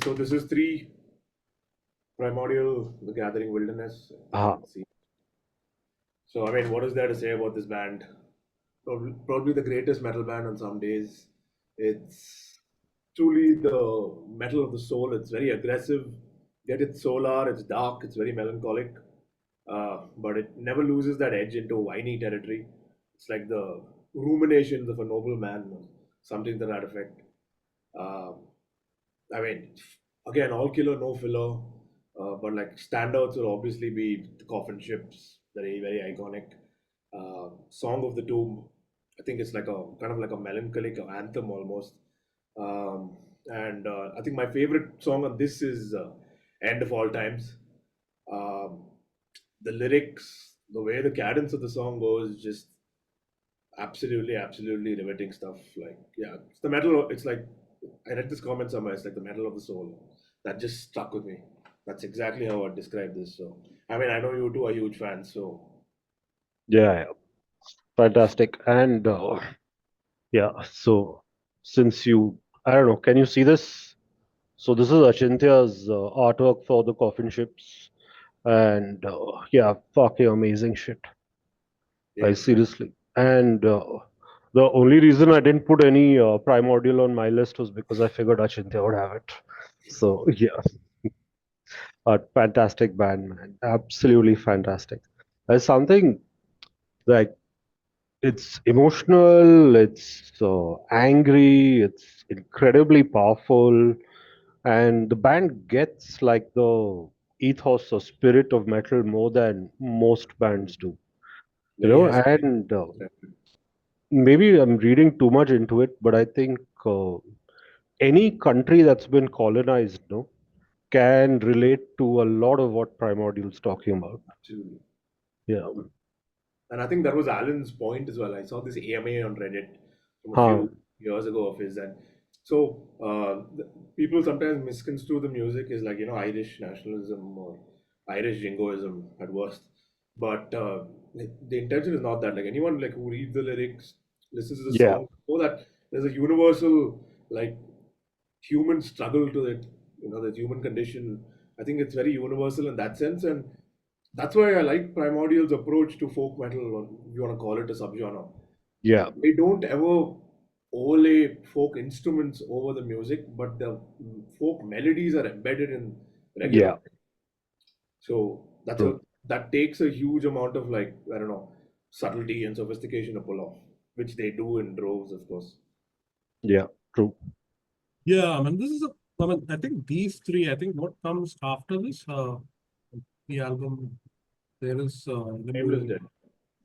So this is three Primordial, The Gathering Wilderness. I think Ah, it's the. So I mean, what is there to say about this band? Probably the greatest metal band on some days. It's truly the metal of the soul. It's very aggressive, yet it's solar. It's dark. It's very melancholic, but it never loses that edge into whiny territory. It's like the ruminations of a noble man, or something to that effect. Um, I mean, again, all killer, no filler. But like standouts will obviously be the coffin ships, very very iconic. Song of the Tomb. I think it's like a kind of like a melancholic anthem almost. And I think my favorite song on this is "End of All Times." Um, the lyrics, the way the cadence of the song goes, just absolutely riveting stuff. Like, yeah, it's the metal. It's like I read this comment somewhere. It's like the metal of the soul. That just stuck with me. That's exactly how I'd describe this. So, I mean, I know you two are huge fans. So, yeah, yeah, fantastic. And yeah, so since you, I don't know, can you see this? So this is Achintya's artwork for the coffin ships, and yeah, fucking amazing shit. Like yes, seriously. And the only reason I didn't put any Primordial on my list was because I figured Achintya would have it. So yeah, a fantastic band, man. Absolutely fantastic. There's something like it's emotional, it's angry, it's incredibly powerful, and the band gets like the ethos or spirit of metal more than most bands do, you very know. aesthetic. And maybe I'm reading too much into it, but I think any country that's been colonized, no, can relate to a lot of what Primordial's talking about. Absolutely. Yeah. And I think that was Alan's point as well. I saw this AMA on Reddit from a Huh. few years ago of his, and so people sometimes misconstrue the music as like Irish nationalism or Irish jingoism at worst. But the intention is not that. Like anyone like who reads the lyrics, listens to the Yeah. song, know that there's a universal like human struggle to it. The human condition. I think it's very universal in that sense, and that's why I like Primordial's approach to folk metal, or if you want to call it a subgenre. Yeah. They don't ever overlay folk instruments over the music, but the folk melodies are embedded in regular. Yeah. So True. that takes a huge amount of like I don't know subtlety and sophistication to pull off, which they do in droves, of course. Yeah. True. Yeah, I mean, I think these three, I think what comes after this, the album, there is Nameless Dead,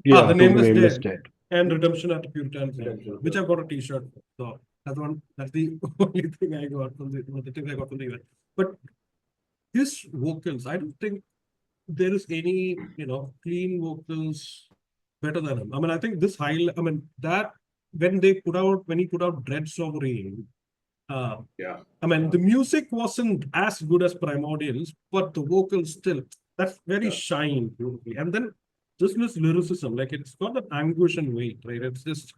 The Yeah. To be Nameless nameless Dead dead. and Redemption at the Puritan Club, Redemption of which the I've got a T-shirt for. So that's the only thing I got from the thing I got from the event. But his vocals, I don't think there is any, clean vocals better than him. I mean, I think I mean, that when he put out Dreads of Rain, uh, yeah, I mean, the music wasn't as good as Primordials, but the vocals still, that's very yeah, shine beautifully. And then just this lyricism, like it's got that anguish and weight, right? It's just,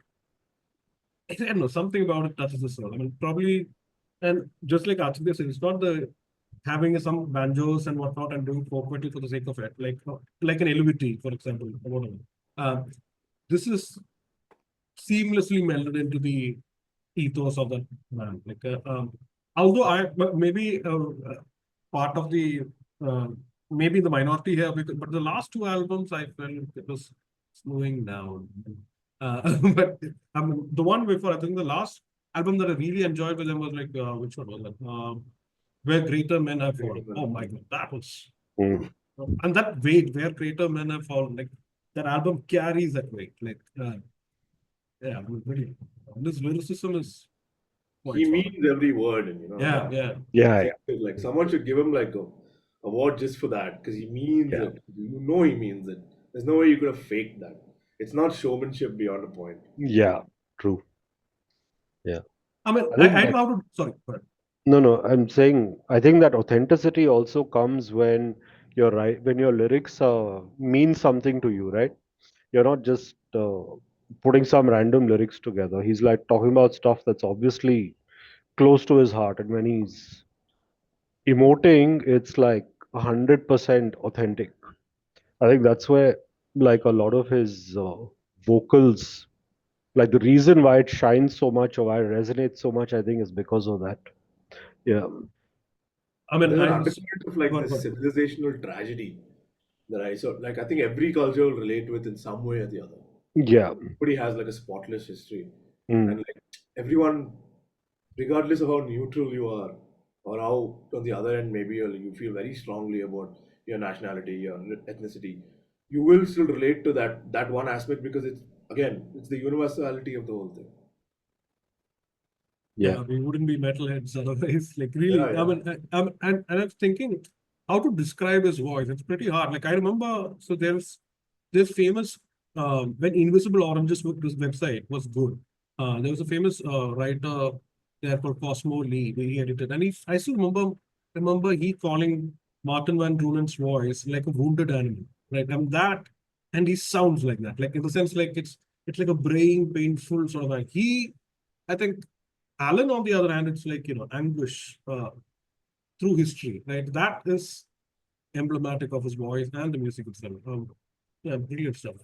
I don't know, something about it touches the soul. I mean, probably, and just like Archibald said, it's not the having some banjos and whatnot and doing folk metal for the sake of it, like an LVT, for example, or whatever. Uh, this is seamlessly melded into the ethos of that man. Although maybe part of the uh, maybe the minority here, but the last two albums I felt it was slowing down. But the one before, I think the last album that I really enjoyed with them was like which one was that? Where Greater Men Have Fallen. Oh my God, that was Mm. and that weight where Greater Men Have Fallen. Like that album carries that weight. Yeah, really. This lyricism is he quite solid. means every word, and Yeah, yeah. I Yeah. think that, like someone should give him like a award just for that because he means Yeah. it. He means it. There's no way you could have faked that. It's not showmanship beyond a point. Yeah. True. Yeah. I mean, I think I that don't know how to. Sorry, go ahead. no, I'm saying I think that authenticity also comes when you're right when your lyrics mean something to you, right? You're not just putting some random lyrics together. He's like talking about stuff that's obviously close to his heart, and when he's emoting, it's like 100% authentic. I think that's where like a lot of his vocals, like the reason why it shines so much or why it resonates so much, I think is because of that. Yeah. I mean, There's an I undercurrent of like go on, go this on. civilizational tragedy that I saw. Like I think every culture will relate with in some way or the other. Yeah. Nobody has like a spotless history, and Mm. like everyone, regardless of how neutral you are, or how on the other end maybe you feel very strongly about your nationality, your ethnicity, you will still relate to that one aspect because it's again it's the universality of the whole thing. Yeah. Yeah, we wouldn't be metalheads otherwise. Like really, Yeah, I yeah. mean, and I was thinking how to describe his voice. It's pretty hard. Like I remember, so there's famous when Invisible Oranges this website was good. There was a famous writer there called Cosmo Lee, where he edited, and I still remember he calling Martin Van Drunen's voice like a wounded animal, right? And that, and he sounds like that, like in the sense like it's like a brain painful sort of like he. I think Alan, on the other hand, it's like, anguish through history, right? That is emblematic of his voice and the music itself. Yeah, brilliant stuff.